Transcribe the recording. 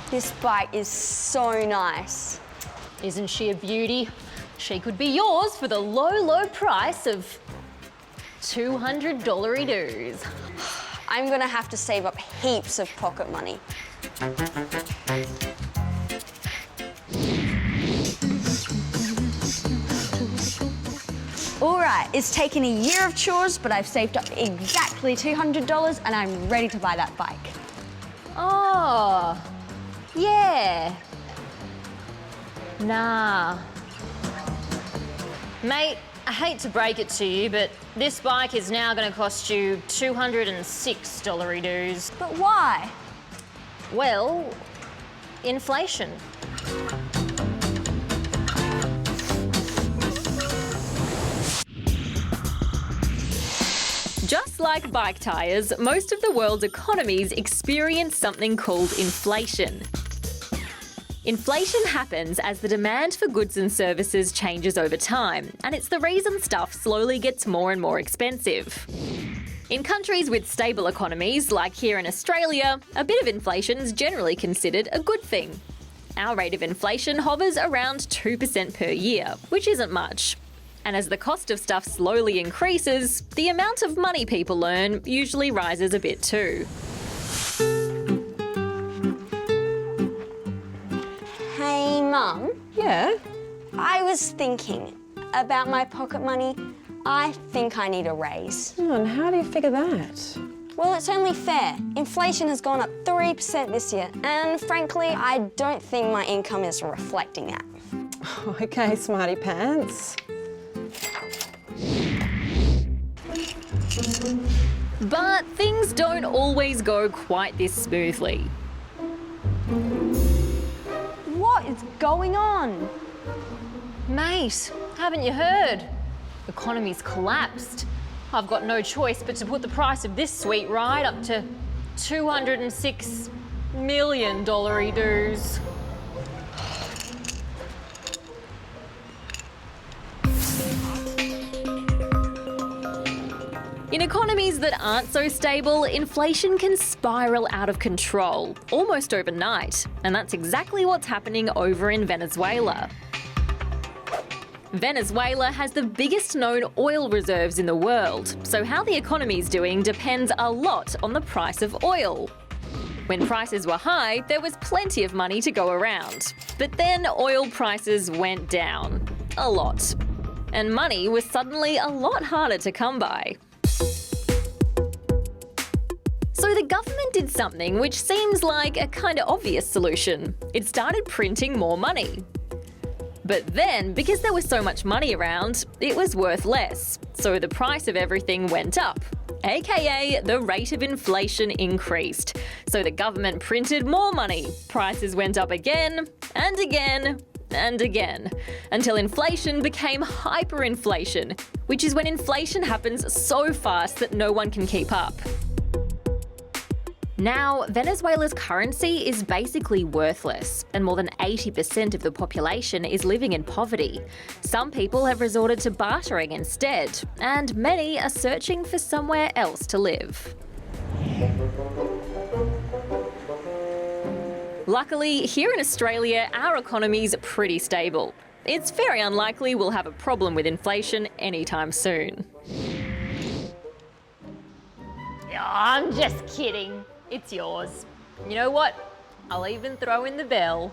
This bike is so nice. Isn't she a beauty? She could be yours for the low, low price of $200-dollary-doos. I'm gonna have to save up heaps of pocket money. All right, it's taken a year of chores, but I've saved up exactly $200 and I'm ready to buy that bike. Oh, yeah. Nah. Mate, I hate to break it to you, but this bike is now going to cost you $206-dollary-doos. But why? Well, inflation. Just like bike tyres, most of the world's economies experience something called inflation. Inflation happens as the demand for goods and services changes over time, and it's the reason stuff slowly gets more and more expensive. In countries with stable economies, like here in Australia, a bit of inflation is generally considered a good thing. Our rate of inflation hovers around 2% per year, which isn't much. And as the cost of stuff slowly increases, the amount of money people earn usually rises a bit too. Hey, Mum. Yeah? I was thinking about my pocket money. I think I need a raise. And how do you figure that? Well, it's only fair. Inflation has gone up 3% this year, and frankly, I don't think my income is reflecting that. Okay, smarty pants. But things don't always go quite this smoothly. What is going on? Mate, haven't you heard? The economy's collapsed. I've got no choice but to put the price of this sweet ride up to $206 million-dollary-doos. In economies that aren't so stable, inflation can spiral out of control, almost overnight. And that's exactly what's happening over in Venezuela. Venezuela has the biggest known oil reserves in the world, so how the economy's doing depends a lot on the price of oil. When prices were high, there was plenty of money to go around. But then oil prices went down. A lot. And money was suddenly a lot harder to come by. So the government did something which seems like a kind of obvious solution. It started printing more money. But then, because there was so much money around, it was worth less. So the price of everything went up, aka the rate of inflation increased. So the government printed more money, prices went up again, and again, and again, until inflation became hyperinflation, which is when inflation happens so fast that no one can keep up. Now, Venezuela's currency is basically worthless, and more than 80% of the population is living in poverty. Some people have resorted to bartering instead, and many are searching for somewhere else to live. Luckily, here in Australia, our economy's pretty stable. It's very unlikely we'll have a problem with inflation anytime soon. I'm just kidding. It's yours. You know what? I'll even throw in the bell.